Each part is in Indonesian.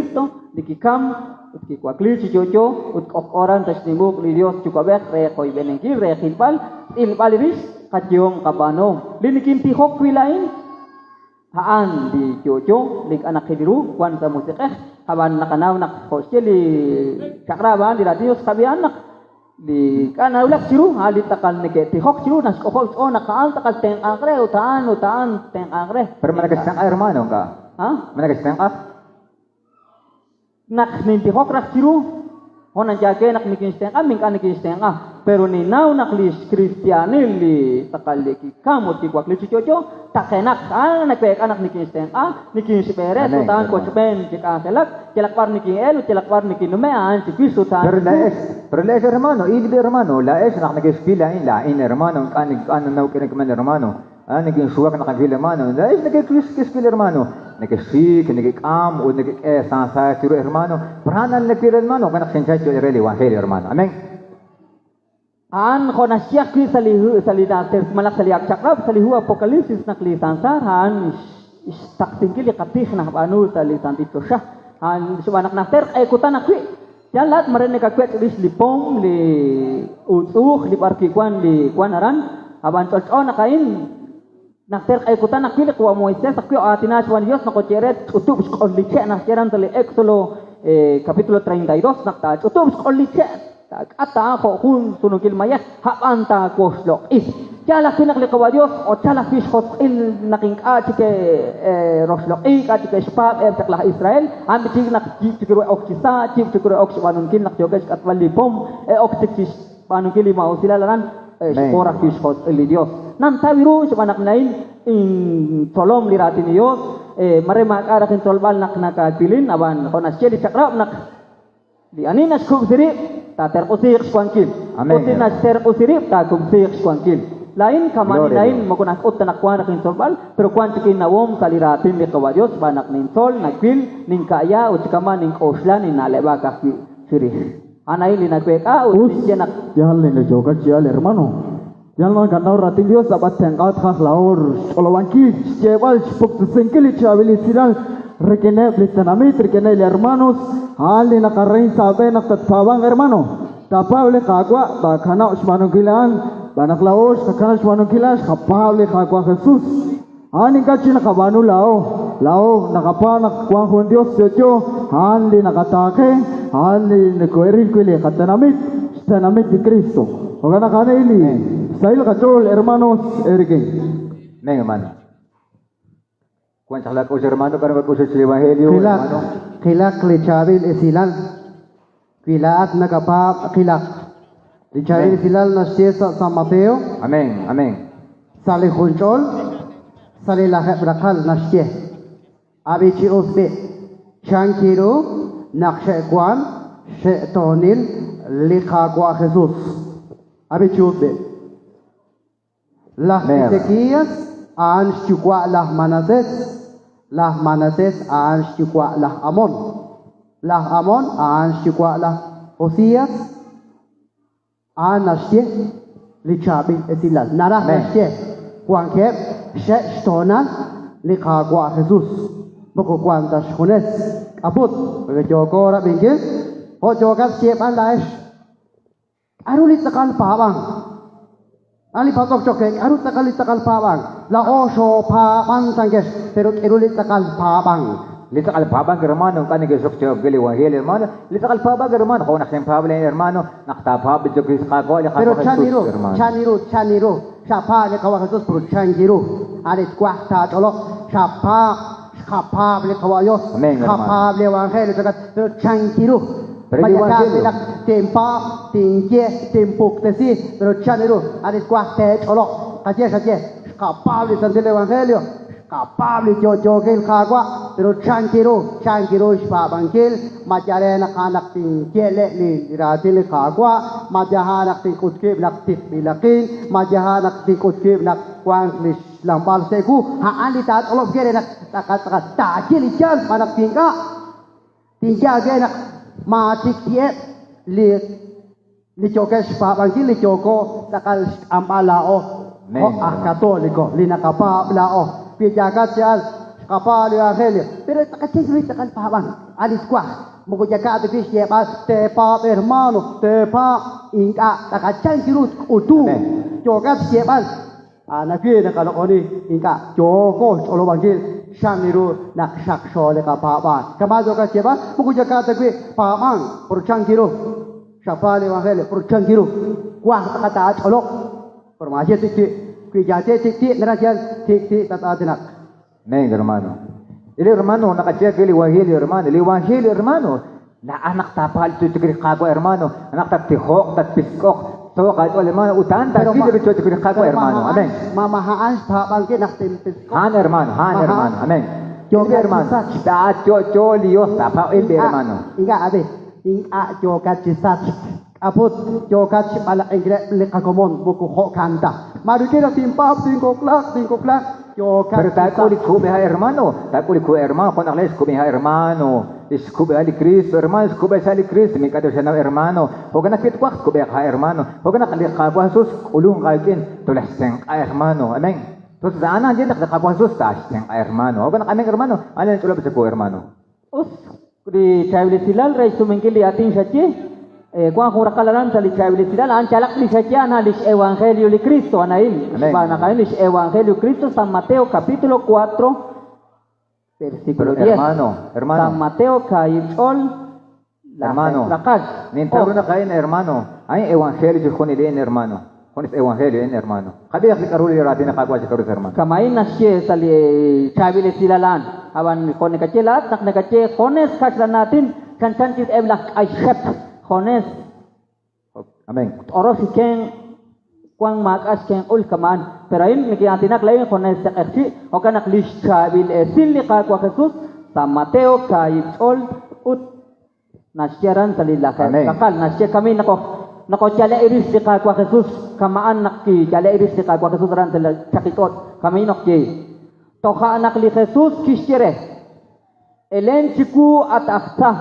Cristo, likikam, utkikwakli chichocho, utkokoran tasnimuk li Dios chukabek re koy benengki re hilpal, ilpaliris katyong kabanom. Linikim tihok wilain, haan di chocho, lik anak hidiru, kwan sa musikeh, kaban nakanaw nak kosye li sakraban di radios kabian nak di kana ulak siru halit takal neke tihok siru nas kokol o nakaan takal teng angre utaan teng angre pero managasang hermano ka managasang nak nin tihok rak siru honan jage nak nikin steng ming kan nikin steng pero ni now nak lis kristiani li takal ki kamot ki kwak li chocho takenak nakpek anak nikin steng nikin sipere utaan ko chupen jika celak par nikin elu celak par nikin numean si utaan pero la es hermano la es nak nagespila in hermano kan naw kinagman hermano naging suwak na kanil hermano la es nagkiskil hermano nagkisik nagkikam o sa tiro hermano pranan nagpira hermano kanak sensacho ireli waheli hermano amen ko na siya ki salida malak saliak chakrab salihu apokalipsis nakli sansar taktingkili katih na anu salisan tito siya subanak nakter kutan nakwi jalat marene kakwet ris lipong li utuh li parkikwan li kwanaran aban tolco nakain nakter kutan nakwi kwa Moises nakwi atinas wan Dios nakocheret utub skoliche nakjeran tali Éxodo capítulo 32 nakta utub skoliche ata ko kun sunugil maya habanta koslo jala kinakli kwa Dios o jala fish hot il naking atike roslo atike spab taklah Israel ambi chig nak chigro oksisa chigro oks wanungkin nak joges katwali pom oksikis wanungkin lima usilalaran skora fish hot il Dios nam tawiru sebanak nain in tolom lirati Dios marema karakin tolbal nak nakapilin aban konasye di cakrab nak di aninas kubsiri ta terusik swankil utinas terusirip ta kubsik swankil lain kamani lain makunas ut tanakwan kin solbal pero kwan tikin nawom saliratin li kawadios banak nin sol nakwil nin kaya utkama nin oslan nin aleba ka sirih anai linakweka utinak jahal nin joga jahal hermano jangan ganau ratin Dios dapat tengkat khas laur olawanki jebal spuk sengkili chavili siral rekene blitanamit rekene hermanos hali nakarain sabe naktatpawang hermano tapable kagwa bakana usmanu gilan banak laos kakana usmanu gilas kapable kagwa Jesus ani kachi nakabanu lao nakapanak kwang Dios jojo hali nakatake hali nakoerin kuile katanamit di Kristo ogana kana ili sail kachol hermanos ergen neng hermano kwan sahlak us hermano karena us evangelio hermano khilak lichabil isilal khilat nakapa khilak lichabil isilal nasiesa sa Mateo amen sale khunchol sale lahab rakal nasye abichi usbe shankiro nakshe kwan shetonil likhagwa Jesus abichi usbe lah Ezekias an shukwa lah Manases an shukwa lah Amon an shukwa lah Hosias an nasye lichabi etilal narah nasye kuangkep shetonan likhagwa Jesus moko kuanta shkunes abut bejogo ra bingil ho jogas siep an laish arulit takal pawang ali patok cokek arut takal pawang la osho pawang sangges pero irulit takal pawang Lita kalpabang hermano kan ngesok job geli wahel hermano lita kalpabang hermano kau nak sempable hermano nak tapab jogis kago ya pero chaniro siapa ya kawa Jesus pero chaniro alit kuah ta tolok siapa le kawayos siapa le wahel pero chaniro Banyak tempa tinggi tempuk tesi pero chaniro alit kuah te tolok kaje siapa le sandile evangelio kapable jogel kagwa pero chankiro shpa bangkil majare na kanak ting kele ni ratil kagwa majahanak ting kutkib nak tip bilakin majahanak ting kutkib nak kwang lis lambal seku ha ali tat olop gere nak takat takil jan manak tingga ge nak matik tie li jogel shpa bangkil li jogo takal ambalao katoliko linakapa lao pijagat sial kapal Evangelio. Pero takaching takan pahabang. Alis kwa. Mukujaga tu fish ye pas tepa hermano tepa inka takachang kirut utu. Jogat ye pas. Nakwi na kalokoni inka joko olo bangkil shamiru nak shaksho le kapaban. Kamazo ka ye pas mukujaga tu fish pahabang percang kirut. Kapal Evangelio percang kirut. Kuah kata colok. Permasya tik Kujate tik narajan tik tatadenak. Amen, hermano. Ili hermano nakachia kili wahili hermano. Ili wahili hermano. Na anak tapal tu tikri kago hermano. Anak tak tihok tak piskok. So kahit wala hermano utan tak kili tu tikri kago hermano. Amen. Mamahaan tapal ke nak piskok. Han hermano. Amen. Jogi hermano. Taat jo lios tapal ilbi hermano. Inga abe. Inga jogat jisat. Apot jogat malak ingre lekakomon buku hok kanta. Mari kita timpap tingkoklak jogat. Pero tayo ulit kumiha hermano. Tayo ulit kumiha hermano. Kung naklas kumiha hermano. Iskubiha li Cristo hermano. Iskubiha sa li Cristo. May kato siya ng hermano. Huwag na kitwak. Kubiha ka hermano. Huwag na kalikabu Jesus. Ulung kayo tulas teng ka hermano. Amen. Terus daanan din nakakabu Jesus. Tas teng ka hermano. Huwag na kaming hermano. Ano yung tulad sa ko hermano? Di chabili silal ray sumengkili ating sachi. Kuang kung rakalaran sa chabili silal an chalak li sachi ana lis evangelio li Cristo anail. Bana kayo lis evangelio Cristo San Mateo capítulo 4 versículo 10. Hermano. San Mateo kayol Hermano. Lakas. Nintaro na kayo na hermano. Ay evangelio si Juan Ilien hermano. Juan evangelio en hermano. Kabiyak si Karuli rati na kagwa si Karuli hermano. Kamain na siya sa chabili silalan. Aban ko nakachelat nak nakache kones kaslan natin kan kit eblak ay chef. Hones, Amen. oros ikeng kuang makas keng ul kaman. Pero yun nakiyantinak lain hones sa kersi o kanak lishabil esil ni kakwa Jesus sa Mateo kayipol ut nasyaran sa lilakay. Kakal nasya kami nako jala iris ni kakwa Jesus kamaan nakki jala iris ni kakwa Jesus ran sa sakikot kami nokje. Toka anak li Jesus kisyere elen chiku at akta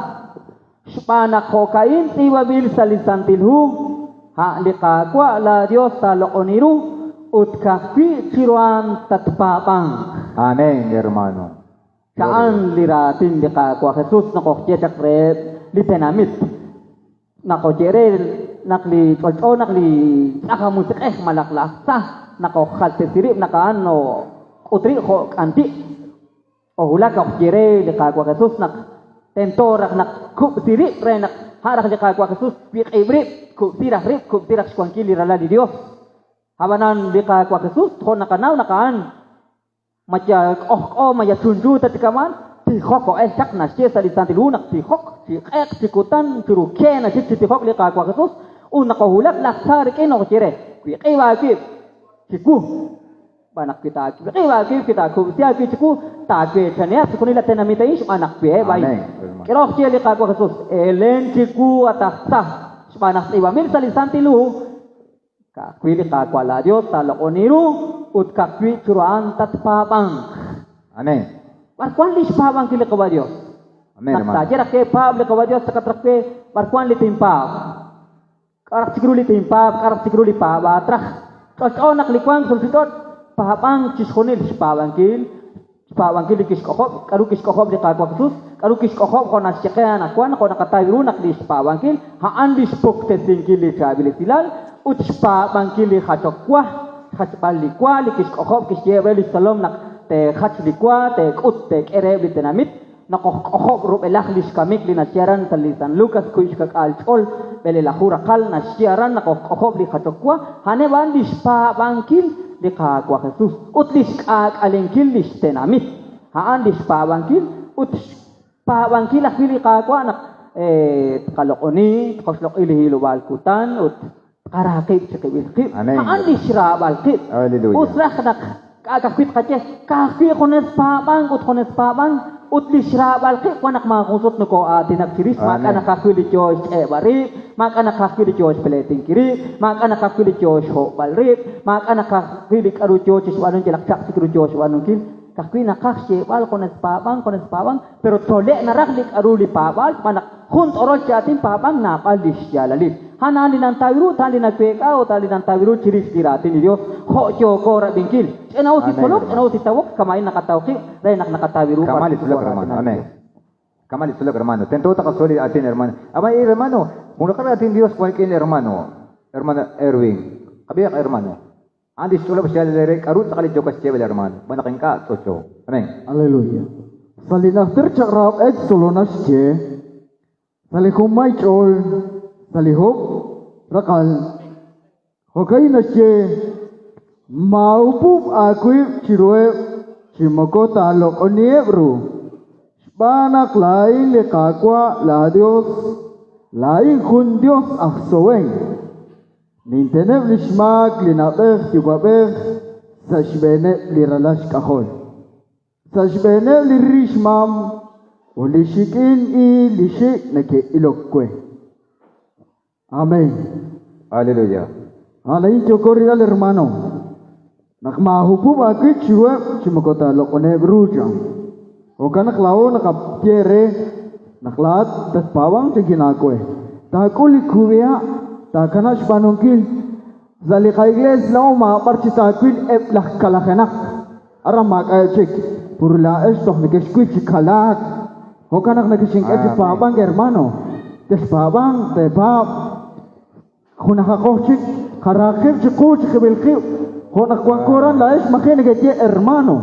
Panak kokain tiwabil salisantilhu ha likakwa la Dios sa looniru ut kakwi ciruan tatpapang. Amen, hermano. Saan liratin likakwa Jesus nakokje sakret litenamit nakojere nakli tolto nakli nakamusik malaklasa nakokhalte sirip nakaano utri ko anti o hula kokjere likakwa Jesus nak tentorak nak kup sirik renak harak jaka kwa Jesus pik ibrit kup tirak skwangkili rala di Dios habanan bika kwa Jesus ho nakanaw nakaan maja maya tunju tatikaman tihok sak na siya sa lisan tilunak tihok sikutan turuke na siya tihok lika kwa Jesus nakahulak laksarik ino kire pik ibakip siku anak kita kita siya kiku tagwe chania sukunila tenamitain anak be bai kero siya lika kwa Jesus elen siku ataksa anak iwamil salisan tilu kakwili ka kwa la Dios talokoniru ut kakwi curuan tatpapang amen barkuan lis papang kili ka Dios amen naktajera ke pab lika Dios sakatrakpe barkuan litimpap karak siguru litimpap karak siguru lipa batrah nak likwang sulsitot pahapang kiskonil pawangkil kiskohop karu kiskohop di kakwa Jesus karu kiskohop ko nasyakya nakwan ko nakatawiru naklis pawangkil haan lispok tesingkil li sabili silal ut pawangkil li khatokwa khatpalikwa li kiskohop kisyebe li salom nak te khatlikwa te ut te kere li tenamit nakohop rup elak lis kamik li nasyaran salisan Lukas kuis kak alchol bele lahura kal nasyaran nakohop li khatokwa haneban lis pawangkil di kakwa Jesus utlis ak alengkil lis tenamit haan lis pawangkil utis pawangkil akili kakwa nak kalokoni koslok ilihilo balkutan ut karakip sakibikip haan lis rabalkip usrak nak kakapit kache kakwi kones pawang ut kones pawang utlis rabalkip wanak makusot nuko atinak siris maka nakakuli Diyos bari maka nakakuli Diyos peleting kiri maka nakakuli Diyos ho balrip maka nakakuli karu Diyos wanong jelaksak sikru Diyos wanong kin kakwi nakakse bal kones pawang pero tole naraklik aruli pawal manak hunt orol jatin pawang napal dis jalalip Hanan din ang tawiru, tali na kwekao, tali ng tawiru, chiris diratin ni Diyos. Ho, Joko, rabingkil. Enaw si tulog, enaw si tawok, kamain nakatawki, ray nakatawiru. Kamali sulog, hermano. Amen. Kamali sulog, hermano. Tento takasoli atin, hermano. Abay, hermano, kung nakarating Diyos, kung kayo, hermano Erwin, kabiyak, hermano. Andi sulog siya lalere, karut sakali Jokas siya, hermano. Manaking ka, socho. Amen. Hallelujah. Salinafter chakrab ek solonas je. Salikumay chol. Salihop rakal. Hokay na je. Maupup akui chirwe. Chimoko talok oniebru. Banak lain le kakwa la Dios. Lain kun Dios ahsoweng. Ninteneb lishmak linapeh tibabeh. Sashbene liralash kahol. Sashbene lirishmam ulishikin lishik nake ilokwe. Amen. Hallelujah. Alay chokori al hermano. Nakmahupu bakit chiwe chimokota lokone bruja. Oka naklao nakaptiere naklat tas pawang chiginakwe. Takuli kuya takanash panungkil. Zali kaigles lao ma parchitakwin eplak kalakhenak. Aramak aychik. Purla esto nageskwichi kalak. Hokanak nagising eti pabang hermano. Des pabang te pab. Hunakakochik karakib chikuch kibilkib. Honak wangkoran la es makin nagetje hermano.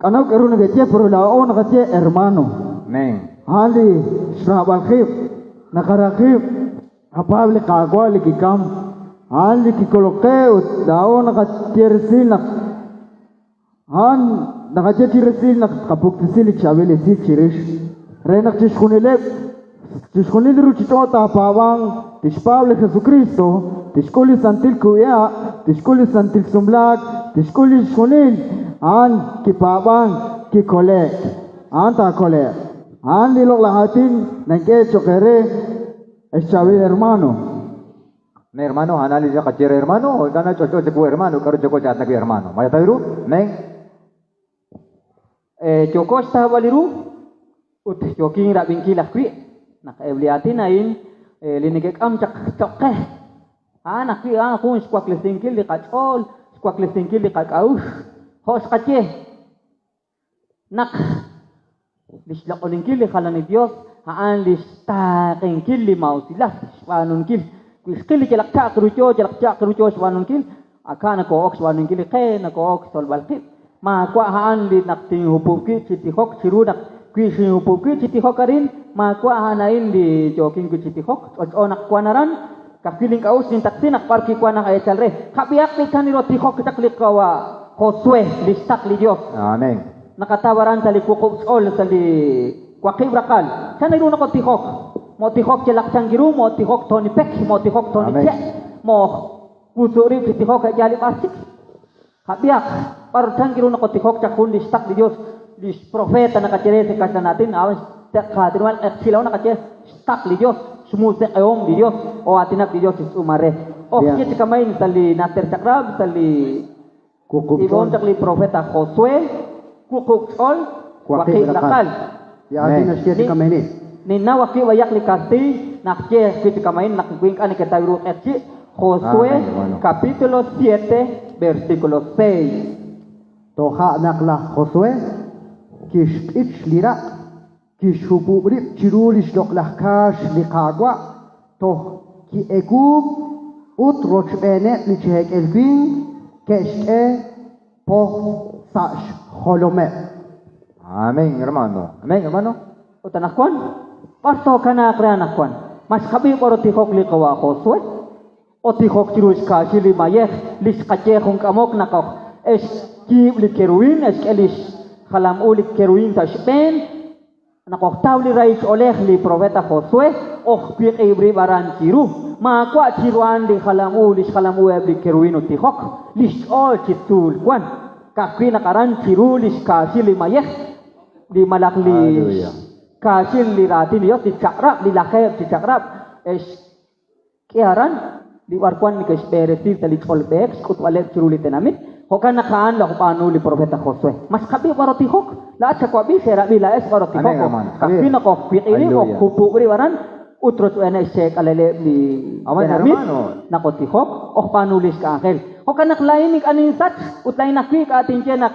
Kanak eru nagetje purla o nagetje hermano. Amen. Hali shrabalkib nakarakib apable kagwali kikam. Hali kikolokeu dao nakatiersil nak. Han nakajeti resil nakapuktisili chabele si chirish. Renak tishkunilep tishkuniliru chichota pawang tishpable Jesucristo tishkuli santil kuya tishkuli santil sumlag tishkuli shkunil an kipawang kikole anta kole an lilok lahatin nangke chokere eschabe hermano. Me hermano, analiza kachira hermano, o gana chocho cheku hermano, karo choko chat na hermano. Maya tawiru, men. Joko sta baliru ut joking rabing kilak kwi nak ebliatin ain linigek am chak chokke anak kwi kun squak lesingkil di kachol squak lesingkil di kakaush hos kache nak lislak olingkil di khalani Dios haan lista kengkil li mausilas wanunkil kwiskil jelak chak keruco wanunkil akana ko ox wanunkil ke na ko ox sol balkit ma kwa haan li nakting hupuki chitihok chirudak kwisin hupuki chitihok karin ma kwa hanain di joking ku chitihok o nakwa naran kapiling kaus din taksin nakparki kwa na kaya chalre kabiyak ni kaniro tihok kitaklik kawa Josue listak li Dios. Amen. Nakatawaran sa likukub ol sa li kwakib rakal sana iruna ko tihok mo tihok chelak changiru mo tihok toni pek mo tihok toni che mo kusuri chitihok kaya jali pasik kabiyak parang kiro na kotihok cakun listak di Dios di profeta na kacere sa kasa natin awan katinuan silaw na kacere stak di Dios sumusek ayong di Dios o atinak di Dios umare o kaya kamay sali nater cakrab sali ibon cakli profeta Josue kukukol wakil lakal ya atinak siya kamay ni nawaki wayak li kasi nakche kiti kamay nakikuing ani katawiru etsi Josue capítulo 7 versículo 6. Toha nakla Josue kish ich lira kish hububri chirulish loklah kash likagwa toh ki egub ut rochbene lichek elvin kesh poh sash holome. Amen, hermano. Amen, hermano. Utanakwan pasto kana kranakwan mas kabi poro tihok likawa Josue o tihok chirus kashi limayeh lis kache kung kamok nakok es kib li keruin es elis kalam ulik keruin sa Spain nakok tawli rais oleh li profeta Josue o pik ibri baran chiru makwa chiruan li kalam ulis kalam ueb li keruin o tihok lis ol chitul kwan kakwi nakaran chiru lis kashi limayeh di malak li kashi li ratin yos di cakrab di lakher di cakrab es kiaran di warkwan ni kespereti tali kolbek kut walek chiruli tenamit hokan nakaan la panu li profeta Josue mas kabi waroti hok la cha kwabi sera bi la es waroti hok kabi na ko kwit ini ko kupu bri waran Utrot ene shek alele li Aman hermano. nakotihok oh panulis ka angel. Ho kanak lainik anin sat utay nakwi ka atin nak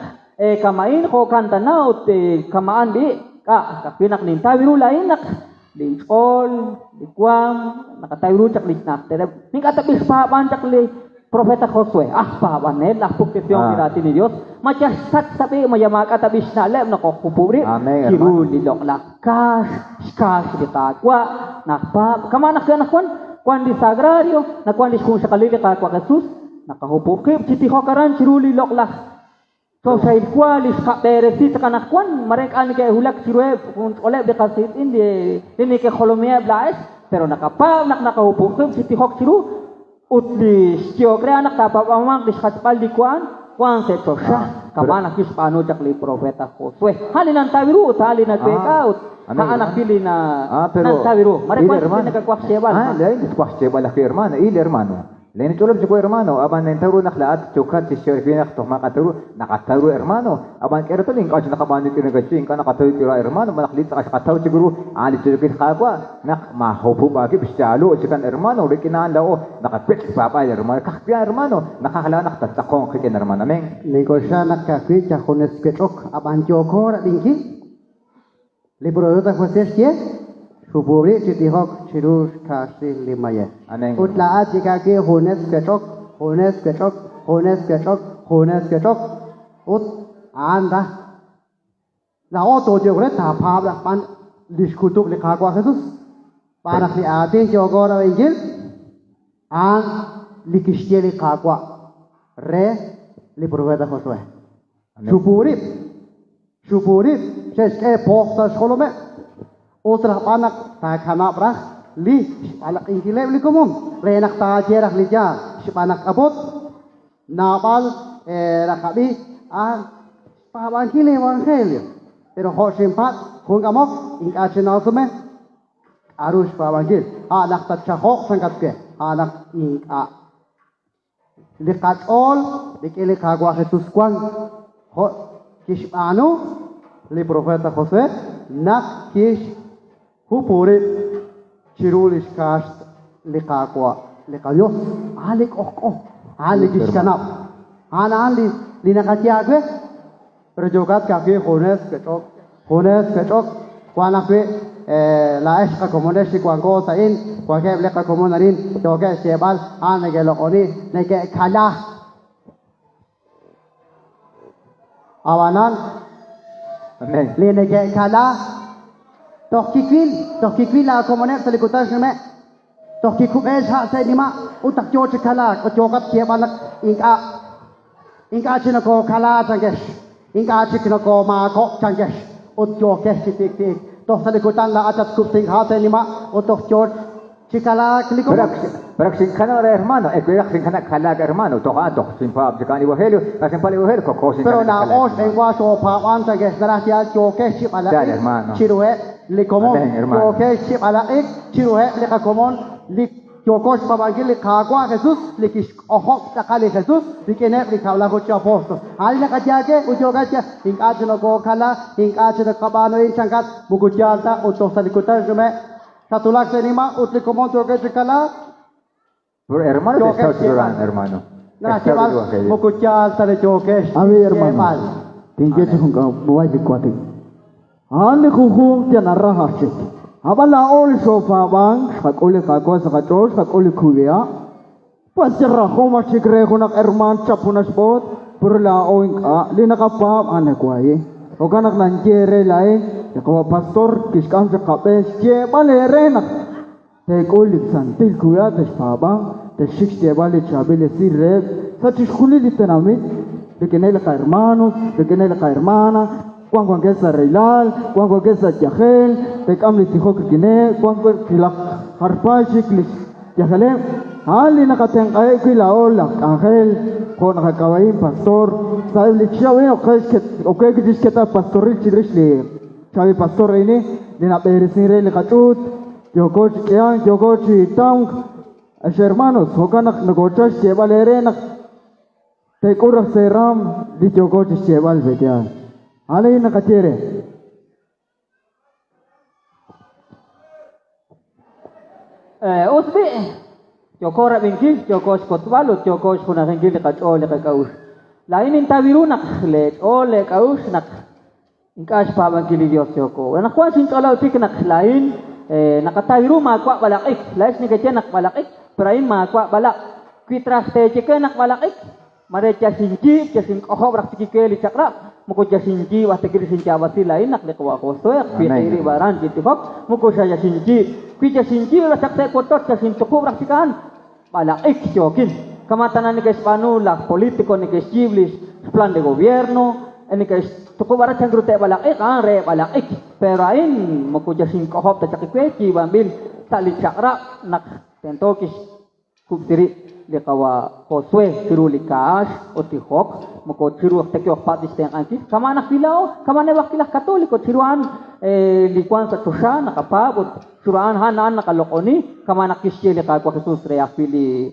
kamain ho kanta na ut kamaan bi ka kapinak nin tawiru lainak di skol di kuam nakatawiru chak litnak tere ning katapis pa chak li Profeta Josue pahaban lah puktisyon kirati ni Dios macam sat sabi mayamak katabis na lem nakokupuri kiru dilok lakas skas di takwa nakpa kamanak kwan di sagrario nakwan di kung sa kalili kakwa kasus nakahupukip citi hokaran ciruli lok lah so sa ilkwalis ka peresi sa kanakwan mereka ni kay hulak sirue oleh bekasit indi ini ke kolomia blaes pero nakapa nakahupukip citi hok ciru utlis kiokre anak tapa pamang diskatpal di kuan se tosha kamana kis pano jakli profeta Josue halinan tawiru halinan bekaut anak pili na tawiru mereka nagkakwak sebal lain kwak sebal ke hermano hermano lain tulog ko hermano aban nentaro naklaat chokat si sherfina to nakataru hermano aban kero to link nakabandi kinagaching ka nakataru kira hermano manaklit ka kataru siguro ali chukit kakwa nak mahopo bagi bisyalo chikan hermano rikinan lao nakapit papa hermano kakya hermano nakakala naktatakong kikin hermano meng Niko siya nakakwi chakones ketok aban chokor dinki libro ta José Suburi citihok cirus kasih limaya. Utlaat jika ke hones ketok. Ut anda. La oto jogre tapab la pan diskutuk lekakwa Jesus. Para si ate jogora injil. An likishye lekakwa. Re li profeta Josue. Suburi ses poksa skolome. Utrah panak ta kana brah li alak ingkile li komum renak ta jerah li ja sipanak abot nabal rakabi pahaban kile evangelio pero ho simpat kun kamok ing asinal sume arus pahaban kil anak ta chahok sangkat ke anak ing likat all dikile kagwa Jesus kwan ho kishanu li profeta Josue nak kish Hupuri cirulis kast likakwa likayos alik alik iskanap ali linakatiagwe perjogat kafe hones ketok kwanakwe laes ka komones kwanko tain kwake leka komonarin joge sebal anege lokoni nege kala awanan amen linege kala Toh kikwil la komonek sa likutan siya me. Toh kikubes ha sa lima utak jo kala ko jokat siya balak inka sinako kala tangges inka sinako mako tangges ut jokes tik toh sa likutan la atat kupting ha sa lima utok jo kala kliko Pero sinkana hermano, kuya sinkana kala hermano, toh simpa jikani evangelio, simpa evangelio ko Pero na os en waso pa anta ges gracia jokes si balak chirue likomon jokes si balak chirue likakomon lik jokos pabagil likagwa Jesus likish ohok takali Jesus dikene likawla ko apostol ali nakajage ujogasya ingkat no ko kala ingkat no kabano in sangkat bugujanta utos sa likutan jume satulak sa lima utlikomon jokes kala Pero hermano está llorando, hermano. Nah, cepat mukucal tadi jokes. Abi hermano. Tinggi tu kau buat dikuatin. Ane kuku tiada rahasia. Abala ol sofa bang, sakoli kakos sakatos, sakoli kuya. Pasti rahoma cikre kunak herman capunas bot. Perla oing lina kapap ane kuai. Okanak nanjere lain. Jakawa pastor kiskam sekapes jebale renak. Tekolik santil kuya tes pabang. Teshik jebale chabele sirre. Satish kuli litenamit. Dekenele ka hermanos, dekenele ka hermana. Cuando que es reilal, cuando que es yahel, te cambia tijo que tiene, cuando que la harpa chiclis, yahele, ali nakatengay que la ola, ángel, con akawain pastor, sabe le chave o que dice que está pastoril chidrisli, chave pastor ini, de na peresire le katut, yo coach tang, as hermanos, hokanak nagochas cheval erenak, te kurang seram, di yo coach cheval betian. Alay na kacere. Usbi Joko rabingki Joko skotwalut Joko skunahingki lekachole kakaus lain intabiru nak le ole kaus nak ingkas pabang kili Dios Joko nak kuan sin kalau tik nak lain nakatabiru makwa balakik lais ni kaje nak balakik perain makwa balak kitras te cike nak balakik mare jasinji jasin koho brak cike li cakra muko jasinji wa tegiri sinja wasi lain nak le kwa koso ya pitiri baran gitu hok muko saya jasinji kui jasinji la sakte kotot jasin tuku brak cikan balakik jokin kamatanan ni guys panulah politiko ni guys jiblis plan de gobierno ni guys tuku barat yang grute balakik re balakik perain muko jasin koho ta cakikwe bambil tali cakra nak tentokis kubtiri lekawa koswe ciruli kaas oti hok moko ciru tekyo patis teng angki kama anak bilau kama ne wakilah katoliko ciruan likuan sa tusha nakapabot ciruan hanan nakalokoni kama anak kisye leka kwa Jesus rea pili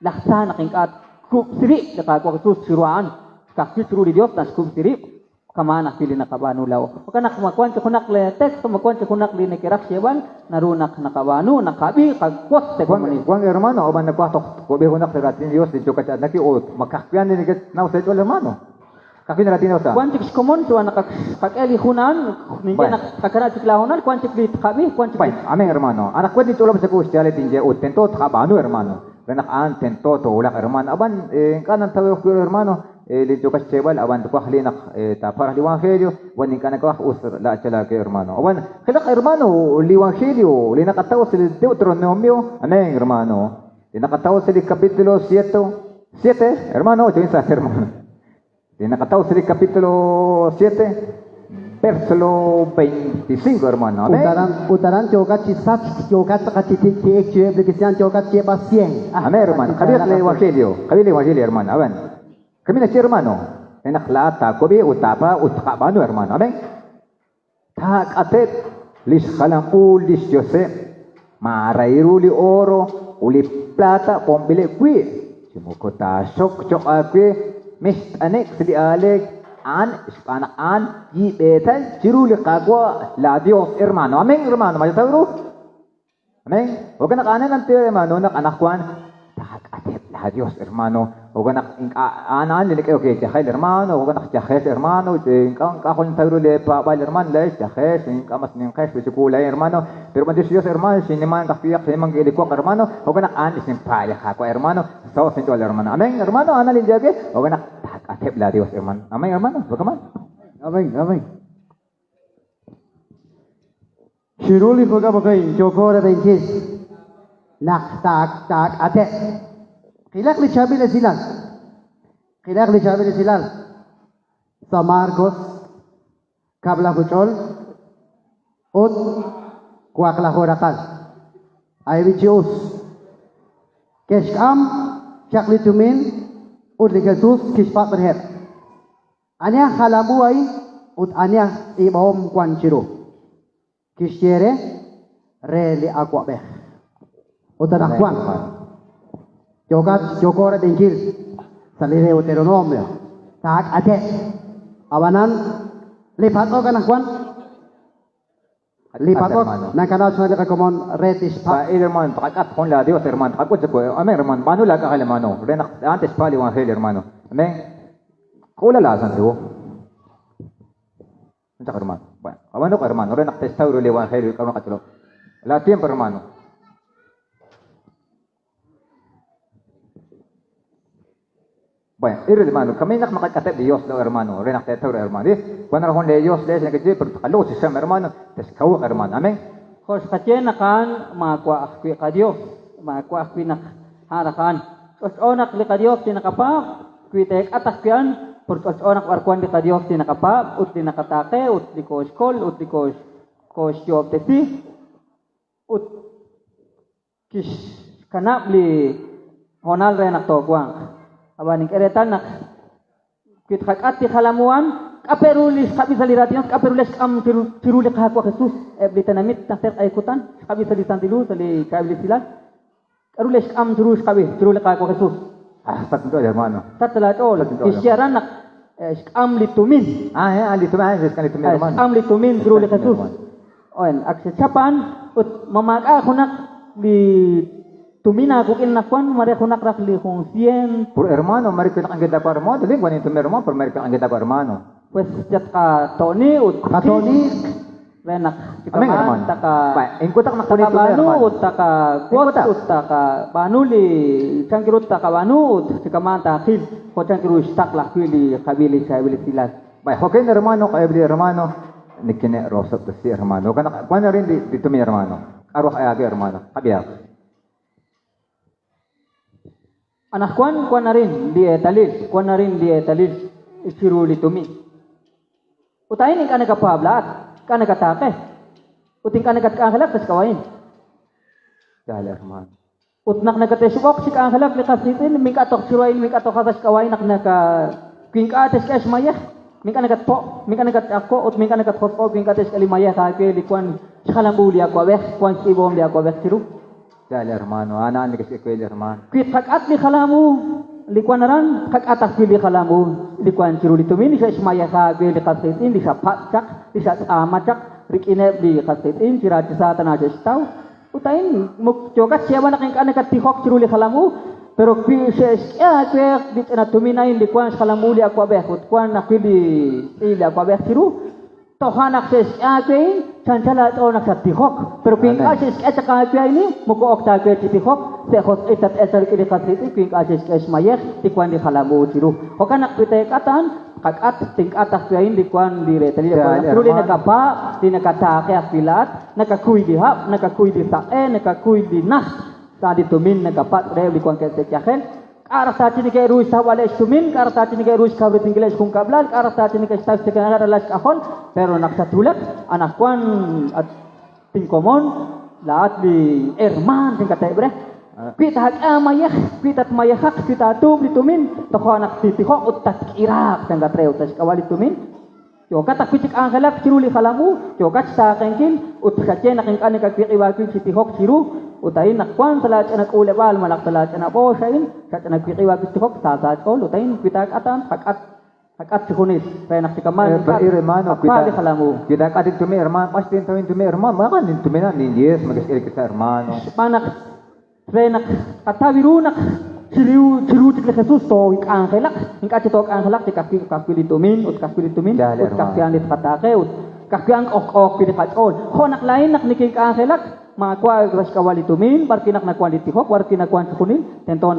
laksa nakingkat kupsiri leka kwa Jesus ciruan kakki ciru di Dios nas kupsiri kama anak pili nakabanu law kanak makuan kunak le tek makuan kunak li nekirak seban narunak nakabanu nakabi kagkot te komuni Juan hermano oban nakwatok ko be kunak ratin Dios di choka cha naki o makakpian ni ket naw sa hermano kakpi na ratin sa kuan cik komon tu anak kakeli hunan ninja nak kakara cik lahonan kuan cik li kabi kuan cik ameng hermano anak ko dito ulam sa ko stale tinje o tento kabanu hermano kanak an tento to ulak hermano aban kanan tawo ko hermano lidyo kas cebal awan tu kahlinak tapar liwangelyo wanin kana ka usr la chala ke hermano awan kilak hermano liwangelyo linakataw sa Deuteronomio amén hermano linakataw sa kapitulo 7 hermano yo sa hermano linakataw sa kapitulo 7 versículo 25 hermano amén utaran jokat cisat jokat katitik tiek cue begitu jokat ceba sieng amén hermano kabir liwangelyo hermano awan kami na si hermano, nakla kobe utapa utkabano hermano. Amen. Tak atet lis kalang ulis Jose, marairu li oro, uli plata pombile kui. Simuko tasok cok akwe, mis anek sili alek an anak an yi betal ciru li kagwa la Dios hermano. Amen hermano, majatawro. Amen. Huwag kanan nanti hermano nak anak kwan. Tak atet la Dios hermano. Huwag anan lilik okay jahel hermano, huwag jahel hermano, ingkang kakon tayro le pa hermano le jahel, ingkang mas ningkes besukulay hermano, pero mandis Dios hermano, siniman kafiyak sinimang gilikok hermano, huwag anis ning pala kako hermano, so sentual hermano. Amen hermano, ana linjage, huwag takatip la Dios hermano. Amen hermano, bagaman? Amen. Shiruli ko kapagay, Joko na benchis nak tak ate kilak li chabi le silal sa Marcos kabla huchol ut kuakla horakan ay bichius keshkam chakli tumin ut li Jesus kishpat berher anya khalamuai ut anya ibom kwan chiru kishyere re li akwa beh utara kwan Jokat Jokore Injil salire Deuteronomio tak ate awanan lipat o kana kwan lipat o nakana sunod ka komon retis pa hermano pakat kon la Dios hermano ako sa ko amen hermano mano la ka hermano renak antes pali wan hermano amen kula lasan do unta hermano awano ka hermano renak testauro le wan hermano katlo la tiempo hermano Bueno, hermano, kami nak makakatip Dios daw hermano, renak tayo hermano. Kuan ra hon le Dios le nagdi per kalo si Sam hermano, tes kaw hermano. Amen. Kos katyen nakan makwa akwi ka Dios, makwa akwi nak harakan. Kos onak li ka Dios tinakapa, kwi tek atak kyan, por kos onak warkwan li ka Dios tinakapa, ut tinakatake, ut li kos kol, ut li kos job tesi, ut kis kanap li honal renak togwang. Abaning eretan nak kit hakati khalamuan kaperulis kabisa liratinos kaperulis am tirulik hakwa Jesus eblitanamit taser aikutan kabisa lisantilu sali kabis silan karulis am terus tirulik hakwa Jesus tak itu hermano tatla tol kisyaran nak am litumin litumin sekali litumin hermano am litumin tirulik Jesus oen akse capan ut mamaka kunak li tumina kukin nakwan mare kunak rak li conscient Por hermano, marito ang kita ko hermano, dili ko nito hermano, por marito ang kita ko hermano. pues jat ka toni ut Katolik, renak Ameng hermano. taka Pai, ingkutak na taka kunito banu hermano. ut taka kuat Ingkutak. ut taka banu li cangkirut taka banu ut sikamanta khil ko cangkiru stak la li kabili silas Pai, hokin hermano, kaya bili hermano, nikine rosot to si hermano. Kana rin dito mi hermano. Arwah ayabi hermano. Kabiyak. anak kwan na rin di etalil isiruli tumi utayin ka nagapablaat ka nagatake uting ka nagatkaangalak tas kawain Dali hermano. utnak nagatesukok si kaangalak likas nitin mingkatok siwain mingkatok katas kawain nak naka kingkates kes maya mingka nagatpo mingka nagatako ut mingka nagatpo kingkates kalimaya kake likwan sakalambuli ako awek kwan sibom di ako awek siru Dali hermano. Ana ni kasi ko hermano. Kuit kakat li kalamu likuan naran kakatak li kalamu likuan ciru ditumin sa ismaya sa li kasitin di sa patcak di sa amacak rikine di kasitin cira sa tanaja stau utain muk jokat siapa nak yang kat tihok ciru li kalamu pero pises ya kwe di na tuminain likuan sa kalamu li aku abeh kuan nak li aku abeh ciru tohanak ses kwe cancala to nak sa tihok pero ping asis ka kwe ini muko okta kwe tihok sehos etat esar kili kasiti kuing asis esmayek tikwan di kalamu ciru hokan nak pite katan kakat tingkatah kuain dikuan di retali ciru di nakapa di nakata ke afilat nakakui di hap nakakui di sae nakakui di nah sa ditumin nakapat re dikuan ke sechahen arah sa chini ke ruis sawale tumin arah sa chini ke ruis kabrit ingles kung kablan arah sa chini ke stas sekana ralas kahon pero naksatulak anak kuan at tingkomon laat di erman tingkatay bre kita hak amayak kita mayahak kita tub ditumin toko anak titihok utat irak tangga treo tas kawali tumin yoka tak picik angkalak ciruli kalamu yoka sa kengkin ut sache naking kanik kakiwaki titihok ciru utain nakwan salat anak ulebal malak salat anak bosain sat anak kiwaki titihok sa kol utain kita atan hakat sikunis penak tikaman hermano kita kalamu kita kadik tumi hermano pasti tumi hermano makan tumina ni yes magas kita hermano. panak Renak katawirunak ciru tikle Jesus to ik angelak ingka citok angelak ti kakili tumin ut kakianit patake ut kakiang ok pili patol honak lain nak nikik angelak makwa gras kawali tumin barkinak nakwan ditihok barkinak kwan kunin tento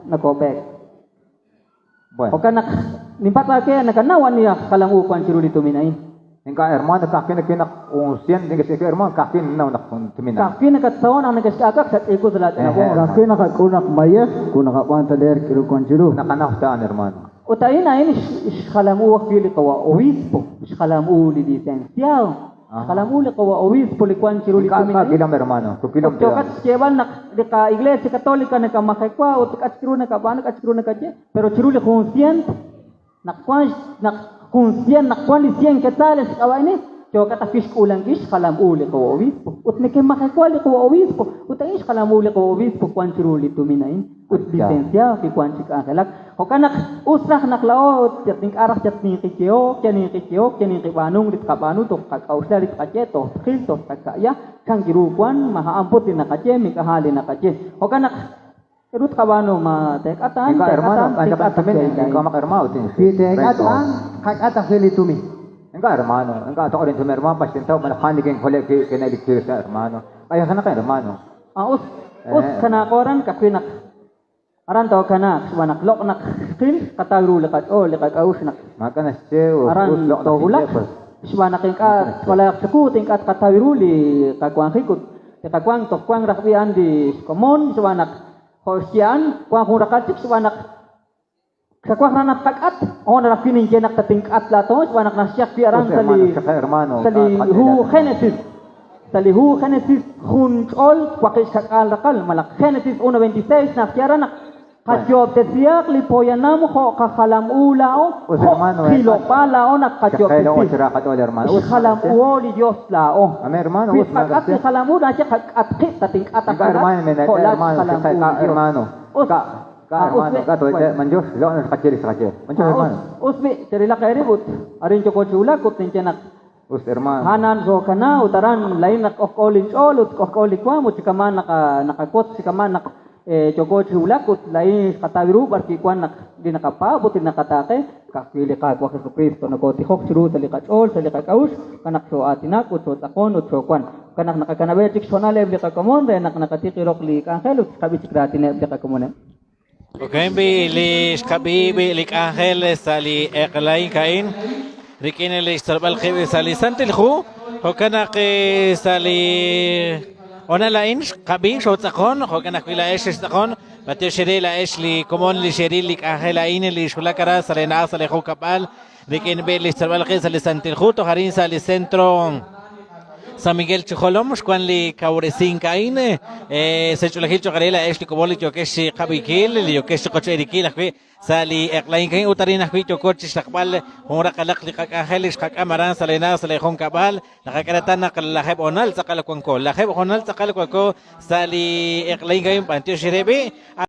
nakobek okanak nimpat lake nakanawan niya kalangu kwan ciru ditumin ai Engka hermano kakin unsian dengan si hermano kakin nak tumina. Kakin nakataon ang nagaskakak sa ikot salat na ko. Kaki nakakunak mayas, kunak apanta der kiru konjiru. Nakanaw taan hermano. Utayin na ini iskalamu wakili kawa obispo, iskalamu li licenciado. Iskalamu li kawa obispo li kwan ciru li tumina. Kakilam hermano, kakilam. Tokat siyaban nak di ka iglesia katolika na ka makikwa o tikat ciru na ka bana ka ciru na ka je, pero ciru li conscient nakwan conscient nakwan li sien ketales kawa ini Coba kata fish ulang is kalam uli ko obispo. Ut ne kema kwali ko obispo. Ut is kalam uli ko obispo kwan ciruli tuminain. Ut lisensia ki kwan cik akalak. Ho kanak usrak naklao jating arah jating kikio, kani kibanung dit kabanu to kakausa dit kaceto, khil to kakaya kang girukuan maha amput din nakace mikahali nakace. Ho kanak Erut kabano ma tek atan, tek atan, tek hermano tin. Tek atan, kak atan fili tumi. Enggak hermano, enggak atau orang cuma hermano pasti tahu mana kan diking kolek kena dikira hermano. Ayah sana kan hermano. Us kana koran kapinak. Aran tau kana subanak lok nak skill kataru lekat lekat aus nak. Maka na sew aran tau hulak. Subanak tingkat wala seku tingkat kataru li kakuang hikut. Kakuang tokuang rakbian di komon subanak Hosian, kuang hurakatik subanak Kakuah ranat takat, na pining jenak tatingkat lato, subanak nasyak piarang salihu Genesis hunchol, wakis kakal rakal, malak Genesis 1:26 na piaranak, kajob tesiak lipoyan namu ko kakalam ulao, kilo palao na kajob tesiak, kalam uoli Diyos lao. Pisakat si kalam ula siya kakatkit tatingkat akalat, kolat kalam hermano, kato manjos, lo kacir. Manjos hermano. Usbi, cerila kay ribut. Arin joko chula kut nincenak Us hermano. Hanan so kana utaran lain nak kolin olut kolin kwamo chikaman nakakot chikaman nak jogo chulakut lain katawiru barki kwan nak di nakapabot nakatake kakili ka kwa Kristo nakoti hok chiru talikat ol talikat aus kanak so atinak ut so takon ut so kwan kanak nakakanabe chik sonale bli ka komon de nak nakatikirok li angel kabit gratine bli ka komon. Okay, bilis kabibi lik Ángel sali eqlay kain rikin el istarbal khibi sali santil khu hokana ke sali ona lain kabi shotakon hokana kwila esh takon batyo shiri la esh li komon li shiri lik Ángel ain li shulakara sali na sali khu kapal rikin bilis istarbal khibi sali santil khu to harin sali centro San Miguel Chujolom, Juan li Caurecin Caine, se chulajil chocarela, Esli Coboli, Yokeshi Kabikil, Yokeshi Cocherikil, Sali Erlain Cain, Utarina Huito Cochis, Lakbal, Hora Kalakli Kakangelis, Kakamaran, Salena, Salejón Cabal, la Jakaratana, la Heb Onal, Sakalacuanco, la Heb Onal, Sakalacuanco, Sali Erlain Cain, Pantio Shirebe.